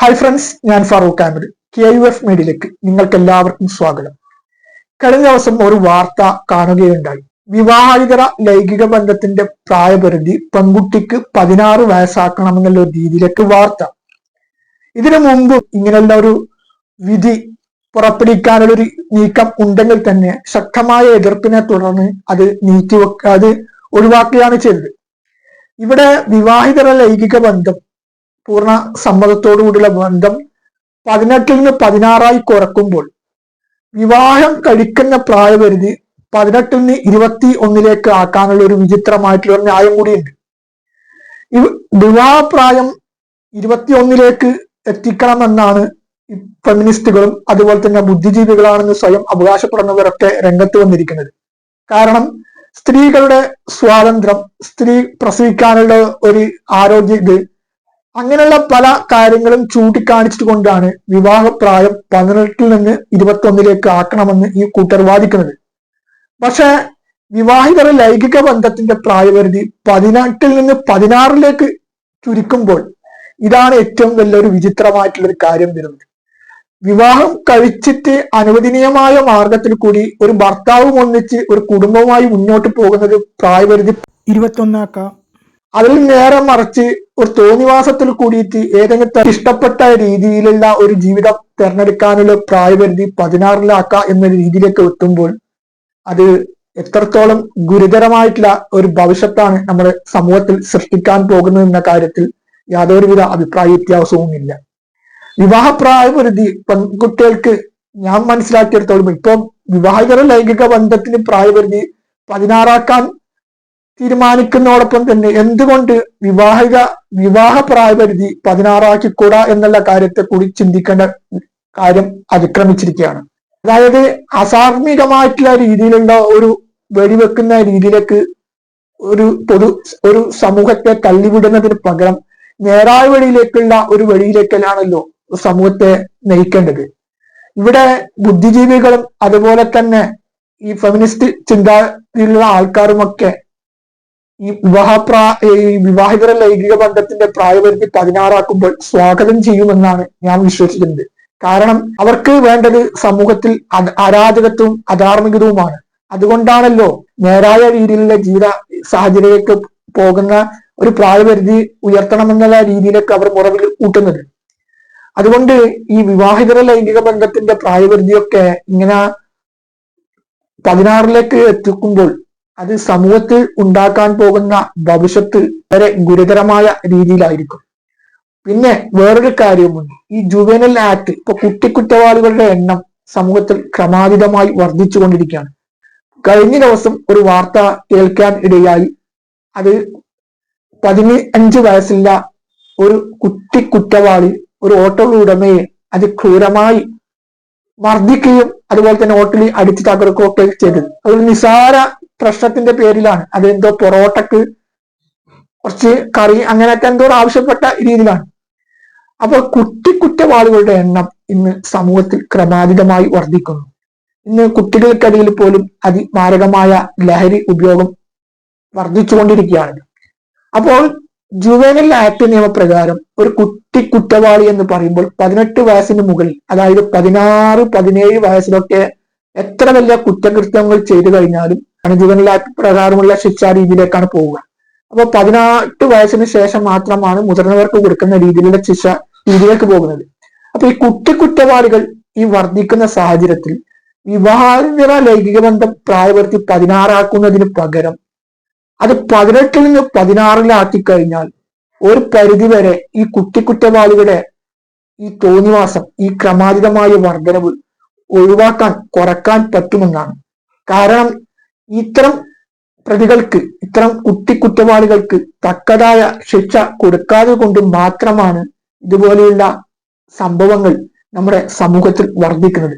Hi friends, ഞാൻ Farooq Ahmed. KUF മീഡിയയിലേക്ക് നിങ്ങൾക്ക് എല്ലാവർക്കും സ്വാഗതം. കഴിഞ്ഞ ദിവസം ഒരു വാർത്ത കാണുകയുണ്ടായി. വിവാഹിതര ലൈംഗിക ബന്ധത്തിന്റെ പ്രായപരിധി പെൺകുട്ടിക്ക് 16 വയസ്സാക്കണമെന്നുള്ള രീതിയിലേക്ക് വാർത്ത. ഇതിനു മുമ്പ് ഇങ്ങനെയുള്ള ഒരു വിധി പുറപ്പെടുവിക്കാനുള്ള ഒരു നീക്കം ഉണ്ടെങ്കിൽ തന്നെ ശക്തമായ എതിർപ്പിനെ തുടർന്ന് അത് ഒഴിവാക്കുകയാണ് ചെയ്തത്. ഇവിടെ വിവാഹിതര ലൈംഗിക ബന്ധം, പൂർണ്ണ സമ്മതത്തോടുകൂടിയുള്ള ബന്ധം 18 നിന്ന് 16 കുറക്കുമ്പോൾ വിവാഹം കഴിക്കുന്ന പ്രായപരിധി 18 നിന്ന് 21 ആക്കാനുള്ള ഒരു വിചിത്രമായിട്ടുള്ള ഒരു ന്യായം കൂടിയുണ്ട്. വിവാഹപ്രായം 21 എത്തിക്കണമെന്നാണ് ഫെമിനിസ്റ്റുകളും അതുപോലെ തന്നെ ബുദ്ധിജീവികളാണെന്ന് സ്വയം അവകാശപ്പെടുന്നവരൊക്കെ രംഗത്ത് വന്നിരിക്കുന്നത്. കാരണം സ്ത്രീകളുടെ സ്വാതന്ത്ര്യം, സ്ത്രീ പ്രസവിക്കാനുള്ള ഒരു ആരോഗ്യ അങ്ങനെയുള്ള പല കാര്യങ്ങളും ചൂണ്ടിക്കാണിച്ചുകൊണ്ടാണ് വിവാഹപ്രായം 18 നിന്ന് 21 ആക്കണമെന്ന് ഈ കൂട്ടർ വാദിക്കുന്നത്. പക്ഷെ വിവാഹിതര ലൈംഗിക ബന്ധത്തിന്റെ പ്രായപരിധി 18 നിന്ന് 16 ചുരുക്കുമ്പോൾ ഇതാണ് ഏറ്റവും വലിയൊരു വിചിത്രമായിട്ടുള്ളൊരു കാര്യം വരുന്നത്. വിവാഹം കഴിച്ചിട്ട് അനുവദനീയമായ മാർഗത്തിൽ കൂടി ഒരു ഭർത്താവും ഒന്നിച്ച് ഒരു കുടുംബവുമായി മുന്നോട്ട് പോകുന്നത് പ്രായപരിധി 21 ആക്കാം. അതിൽ നേരെ മറിച്ച് ഒരു തോന്നിവാസത്തിൽ കൂടിയിട്ട് ഏതെങ്കിലും ഇഷ്ടപ്പെട്ട രീതിയിലുള്ള ഒരു ജീവിതം തിരഞ്ഞെടുക്കാനുള്ള പ്രായപരിധി 16 എന്ന രീതിയിലേക്ക് എത്തുമ്പോൾ അത് എത്രത്തോളം ഗുരുതരമായിട്ടുള്ള ഒരു ഭവിഷ്യത്താണ് നമ്മുടെ സമൂഹത്തിൽ സൃഷ്ടിക്കാൻ പോകുന്നത് എന്ന കാര്യത്തിൽ യാതൊരുവിധ അഭിപ്രായ വ്യത്യാസവും ഇല്ല. വിവാഹ പ്രായപരിധി പെൺകുട്ടികൾക്ക് ഞാൻ മനസ്സിലാക്കിയെടുത്തോളും ഇപ്പം വിവാഹിതര ലൈംഗിക ബന്ധത്തിന് പ്രായപരിധി 16 തീരുമാനിക്കുന്നതോടൊപ്പം തന്നെ എന്തുകൊണ്ട് വിവാഹ പ്രായപരിധി 16 കൂടാ എന്നുള്ള കാര്യത്തെ കൂടി ചിന്തിക്കേണ്ട കാര്യം അതിക്രമിച്ചിരിക്കുകയാണ്. അതായത് അസാർമികമായിട്ടുള്ള രീതിയിലുള്ള ഒരു വെടിവെക്കുന്ന രീതിയിലേക്ക് ഒരു സമൂഹത്തെ തള്ളിവിടുന്നതിന് പകരം നേരായ വഴിയിലേക്കുള്ള ഒരു വഴിയിലേക്കലാണല്ലോ സമൂഹത്തെ നയിക്കേണ്ടത്. ഇവിടെ ബുദ്ധിജീവികളും അതുപോലെ തന്നെ ഈ ഫെമിനിസ്റ്റ് ചിന്താഗതിയിലുള്ള ആൾക്കാരുമൊക്കെ ഈ വിവാഹിതര ലൈംഗിക ബന്ധത്തിന്റെ പ്രായപരിധി 16 സ്വാഗതം ചെയ്യുമെന്നാണ് ഞാൻ വിശ്വസിക്കുന്നത്. കാരണം അവർക്ക് വേണ്ടത് സമൂഹത്തിൽ അരാജകത്വവും അധാർമികതവുമാണ്. അതുകൊണ്ടാണല്ലോ നേരായ രീതിയിലുള്ള ജീവിത സാഹചര്യത്തിലേക്ക് പോകുന്ന ഒരു പ്രായപരിധി ഉയർത്തണമെന്നുള്ള രീതിയിലേക്ക് അവർ മുറവിൽ കൂട്ടുന്നത്. അതുകൊണ്ട് ഈ വിവാഹിതര ലൈംഗിക ബന്ധത്തിന്റെ പ്രായപരിധിയൊക്കെ ഇങ്ങനെ 16 എത്തിക്കുമ്പോൾ അത് സമൂഹത്തിൽ ഉണ്ടാക്കാൻ പോകുന്ന ഭവിഷ്യത്ത് വളരെ ഗുരുതരമായ രീതിയിലായിരിക്കും. പിന്നെ വേറൊരു കാര്യമുണ്ട്. ഈ ജുവനൽ ആക്ട് ഇപ്പൊ കുറ്റവാളികളുടെ എണ്ണം സമൂഹത്തിൽ ക്രമാതീതമായി വർദ്ധിച്ചുകൊണ്ടിരിക്കുകയാണ്. കഴിഞ്ഞ ദിവസം ഒരു വാർത്ത കേൾക്കാൻ ഇടയായി. അത് 15 വയസ്സുള്ള ഒരു കുറ്റവാളി ഒരു ഓട്ടോ ഉടമയെ അതിക്രൂരമായി മർദ്ദിക്കുകയും അതുപോലെ തന്നെ ഓട്ടോയിൽ അടിച്ചു തകർക്കുകയൊക്കെ ചെയ്തത് ഒരു നിസാര പ്രശ്നത്തിന്റെ പേരിലാണ്. അതെന്തോ പൊറോട്ടക്ക് കുറച്ച് കറി അങ്ങനെയൊക്കെ എന്തോ ആവശ്യപ്പെട്ട രീതിയിലാണ്. അപ്പൊ കുറ്റവാളികളുടെ എണ്ണം ഇന്ന് സമൂഹത്തിൽ ക്രമാതീതമായി വർദ്ധിക്കുന്നു. ഇന്ന് കുട്ടികൾക്കിടയിൽ പോലും അതിമാരകമായ ലഹരി ഉപയോഗം വർദ്ധിച്ചുകൊണ്ടിരിക്കുകയാണ്. അപ്പോൾ ജുവനൽ ആക്ട് നിയമപ്രകാരം ഒരു കുറ്റവാളി എന്ന് പറയുമ്പോൾ 18 വയസ്സിന് മുകളിൽ, അതായത് 16, 17 വയസ്സിലൊക്കെ എത്ര വലിയ കുറ്റകൃത്യങ്ങൾ ചെയ്തു കഴിഞ്ഞാലും ജുവനൽ ആക്ട് പ്രകാരമുള്ള ശിക്ഷാ രീതിയിലേക്കാണ് പോവുക. അപ്പൊ 18 വയസ്സിന് ശേഷം മാത്രമാണ് മുതിർന്നവർക്ക് കൊടുക്കുന്ന രീതിയിലുള്ള ശിക്ഷ രീതിയിലേക്ക് പോകുന്നത്. അപ്പൊ ഈ കുറ്റവാളികൾ ഈ വർദ്ധിക്കുന്ന സാഹചര്യത്തിൽ വിവാഹിതര ലൈംഗിക ബന്ധം പ്രായപരിധി 16 പകരം അത് 18 നിന്ന് 16 കഴിഞ്ഞാൽ ഒരു പരിധിവരെ ഈ കുറ്റവാളികളുടെ ഈ തോന്നിവാസം, ഈ ക്രമാതീതമായ വർധനവ് കുറക്കാൻ പറ്റുമെന്നാണ്. കാരണം ഇത്തരം പ്രതികൾക്ക്, ഇത്തരം കുറ്റവാളികൾക്ക് തക്കതായ ശിക്ഷ കൊടുക്കാതെ കൊണ്ട് മാത്രമാണ് ഇതുപോലെയുള്ള സംഭവങ്ങൾ നമ്മുടെ സമൂഹത്തിൽ വർദ്ധിക്കുന്നത്.